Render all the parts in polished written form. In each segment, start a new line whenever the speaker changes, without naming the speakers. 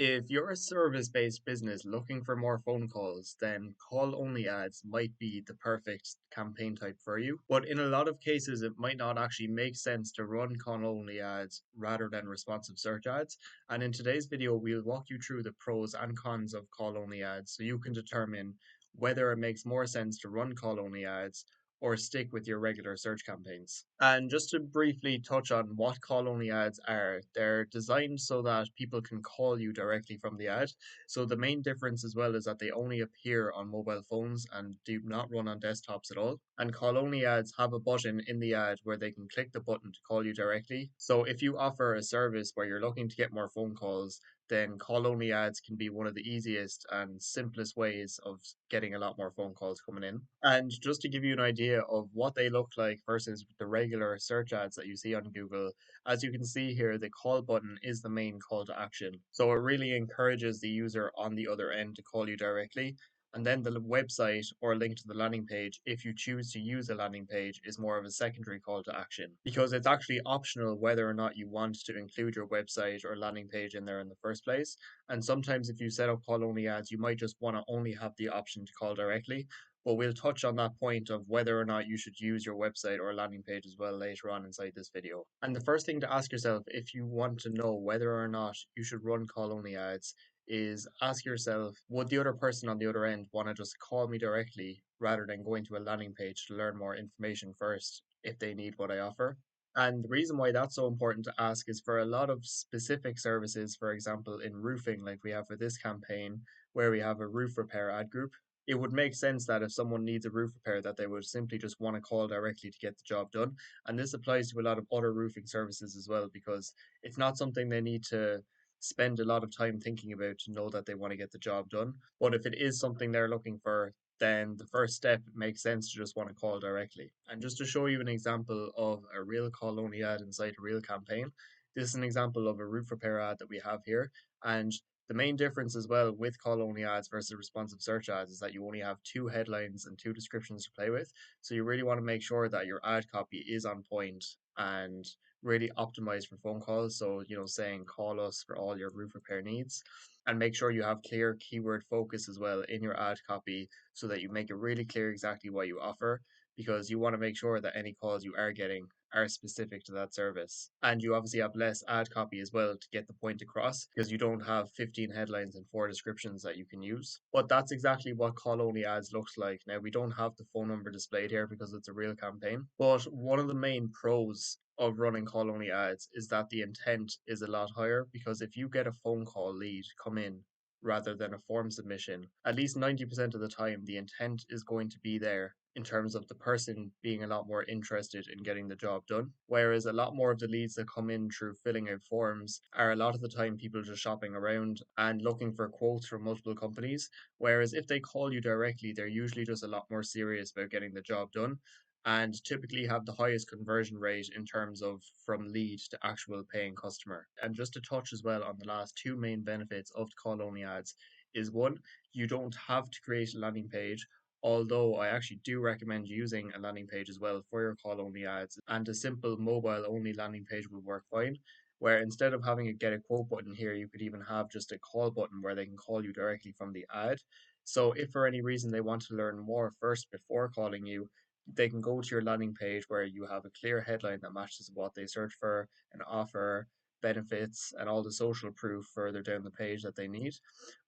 If you're a service-based business looking for more phone calls, then call-only ads might be the perfect campaign type for you. But in a lot of cases, it might not actually make sense to run call-only ads rather than responsive search ads. And in today's video, we'll walk you through the pros and cons of call-only ads so you can determine whether it makes more sense to run call-only ads or stick with your regular search campaigns. And just to briefly touch on what call only ads are, they're designed so that people can call you directly from the ad. So the main difference as well is that they only appear on mobile phones and do not run on desktops at all. And call only ads have a button in the ad where they can click the button to call you directly. So if you offer a service where you're looking to get more phone calls, then call only ads can be one of the easiest and simplest ways of getting a lot more phone calls coming in. And just to give you an idea of what they look like versus the regular search ads that you see on Google, as you can see here, the call button is the main call to action. So it really encourages the user on the other end to call you directly. And then the website or link to the landing page, if you choose to use a landing page, is more of a secondary call to action because it's actually optional whether or not you want to include your website or landing page in there in the first place. And sometimes, if you set up call only ads, you might just want to only have the option to call directly. But we'll touch on that point of whether or not you should use your website or landing page as well later on inside this video. And the first thing to ask yourself if you want to know whether or not you should run call only ads is ask yourself, would the other person on the other end want to just call me directly rather than going to a landing page to learn more information first if they need what I offer? And the reason why that's so important to ask is for a lot of specific services, for example, in roofing, like we have for this campaign, where we have a roof repair ad group, it would make sense that if someone needs a roof repair, that they would simply just want to call directly to get the job done. And this applies to a lot of other roofing services as well, because it's not something they need to spend a lot of time thinking about to know that they want to get the job done. But if it is something they're looking for, then the first step makes sense to just want to call directly. And just to show you an example of a real call only ad inside a real campaign, this is an example of a roof repair ad that we have here. And the main difference as well with call only ads versus responsive search ads is that you only have two headlines and two descriptions to play with. So you really want to make sure that your ad copy is on point and really optimized for phone calls. So, saying call us for all your roof repair needs, and make sure you have clear keyword focus as well in your ad copy so that you make it really clear exactly what you offer, because you want to make sure that any calls you are getting are specific to that service. And you obviously have less ad copy as well to get the point across because you don't have 15 headlines and four descriptions that you can use. But that's exactly what call only ads looks like. Now, we don't have the phone number displayed here because it's a real campaign. But one of the main pros of running call only ads is that the intent is a lot higher, because if you get a phone call lead come in rather than a form submission, at least 90% of the time the intent is going to be there in terms of the person being a lot more interested in getting the job done. Whereas a lot more of the leads that come in through filling out forms are a lot of the time people just shopping around and looking for quotes from multiple companies. Whereas if they call you directly, they're usually just a lot more serious about getting the job done and typically have the highest conversion rate in terms of from lead to actual paying customer. And just to touch as well on the last two main benefits of call only ads is one, you don't have to create a landing page. Although I actually do recommend using a landing page as well for your call only ads, and a simple mobile only landing page will work fine. Where instead of having a get a quote button here, you could even have just a call button where they can call you directly from the ad. So if for any reason they want to learn more first before calling you, they can go to your landing page where you have a clear headline that matches what they search for, an offer, benefits, and all the social proof further down the page that they need.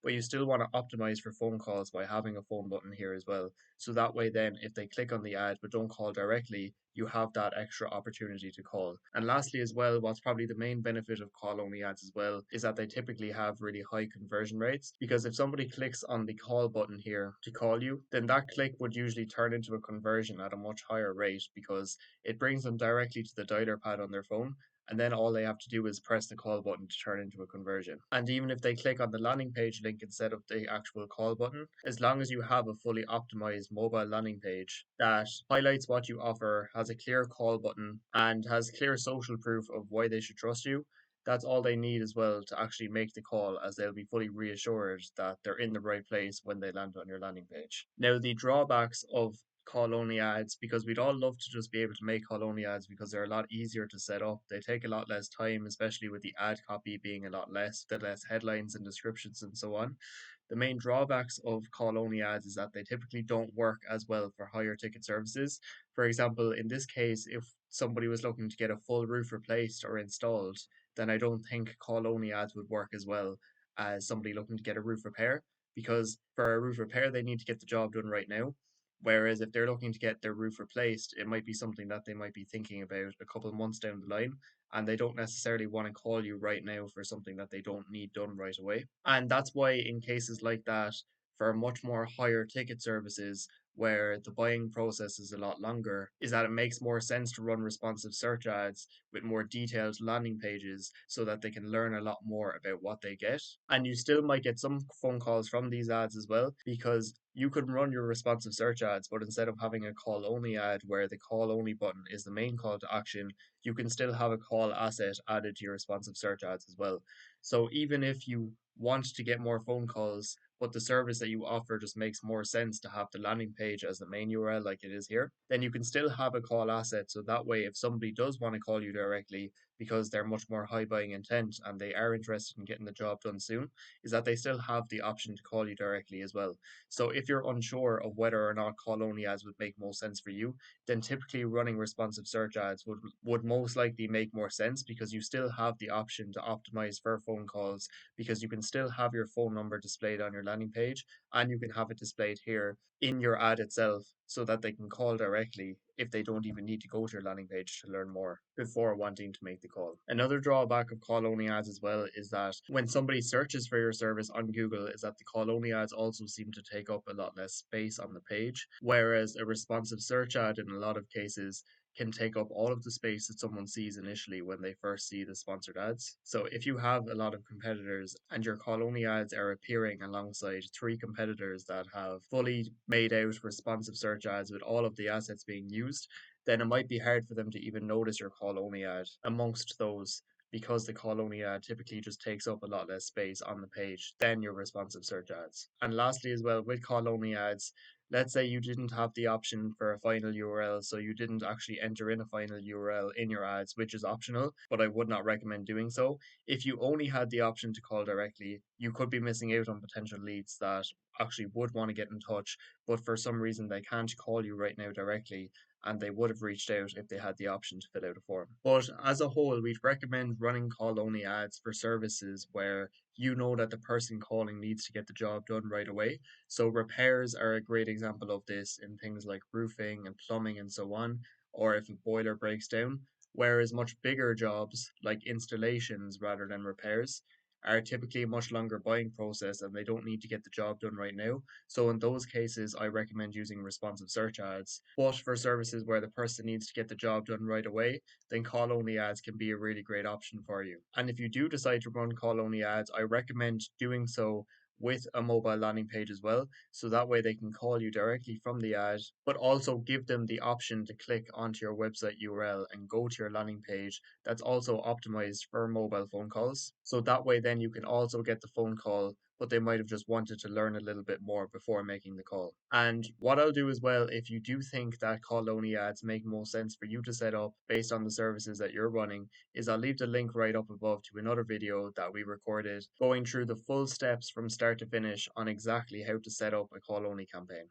But you still want to optimize for phone calls by having a phone button here as well. So that way, then, if they click on the ad but don't call directly, you have that extra opportunity to call. And lastly, as well, what's probably the main benefit of call only ads as well is that they typically have really high conversion rates. Because if somebody clicks on the call button here to call you, then that click would usually turn into a conversion at a much higher rate because it brings them directly to the dialer pad on their phone, and then all they have to do is press the call button to turn into a conversion. And even if they click on the landing page link instead of the actual call button, as long as you have a fully optimized mobile landing page that highlights what you offer, has a clear call button, and has clear social proof of why they should trust you, that's all they need as well to actually make the call, as they'll be fully reassured that they're in the right place when they land on your landing page. Now, the drawbacks of call only ads because we'd all love to just be able to make call only ads because they're a lot easier to set up. They take a lot less time, especially with the ad copy being a lot less, the less headlines and descriptions and so on. The main drawbacks of call only ads is that they typically don't work as well for higher ticket services. For example, in this case, if somebody was looking to get a full roof replaced or installed, then I don't think call only ads would work as well as somebody looking to get a roof repair, because for a roof repair, they need to get the job done right now. Whereas if they're looking to get their roof replaced, it might be something that they might be thinking about a couple of months down the line, and they don't necessarily want to call you right now for something that they don't need done right away. And that's why, in cases like that, for much more higher ticket services where the buying process is a lot longer, is that it makes more sense to run responsive search ads with more detailed landing pages so that they can learn a lot more about what they get. And you still might get some phone calls from these ads as well, because you could run your responsive search ads, but instead of having a call only ad where the call only button is the main call to action, you can still have a call asset added to your responsive search ads as well. So even if you want to get more phone calls, but the service that you offer just makes more sense to have the landing page as the main URL like it is here, then you can still have a call asset. So that way, if somebody does want to call you directly because they're much more high buying intent and they are interested in getting the job done soon, is that they still have the option to call you directly as well. So if you're unsure of whether or not call only ads would make most sense for you, then typically running responsive search ads would most likely make more sense, because you still have the option to optimize for phone calls, because you can still have your phone number displayed on your landing page and you can have it displayed here in your ad itself so that they can call directly if they don't even need to go to your landing page to learn more before wanting to make the call. Another drawback of call only ads as well is that when somebody searches for your service on Google, is that the call only ads also seem to take up a lot less space on the page, whereas a responsive search ad in a lot of cases can take up all of the space that someone sees initially when they first see the sponsored ads. So if you have a lot of competitors and your call only ads are appearing alongside three competitors that have fully made out responsive search ads with all of the assets being used, then it might be hard for them to even notice your call only ad amongst those, because the call only ad typically just takes up a lot less space on the page than your responsive search ads. And lastly, as well, with call only ads, let's say you didn't have the option for a final URL, so you didn't actually enter in a final URL in your ads, which is optional, but I would not recommend doing so. If you only had the option to call directly, you could be missing out on potential leads that actually would want to get in touch, but for some reason they can't call you right now directly, and they would have reached out if they had the option to fill out a form. But as a whole, we'd recommend running call only ads for services where you know that the person calling needs to get the job done right away. So repairs are a great example of this in things like roofing and plumbing and so on, or if a boiler breaks down. Whereas much bigger jobs, like installations rather than repairs, are typically a much longer buying process and they don't need to get the job done right now. So in those cases, I recommend using responsive search ads. But for services where the person needs to get the job done right away, then call only ads can be a really great option for you. And if you do decide to run call only ads, I recommend doing so with a mobile landing page as well. So that way they can call you directly from the ad, but also give them the option to click onto your website URL and go to your landing page that's also optimized for mobile phone calls. So that way then you can also get the phone call, but they might have just wanted to learn a little bit more before making the call. And what I'll do as well, if you do think that call only ads make more sense for you to set up based on the services that you're running, is I'll leave the link right up above to another video that we recorded going through the full steps from start to finish on exactly how to set up a call only campaign.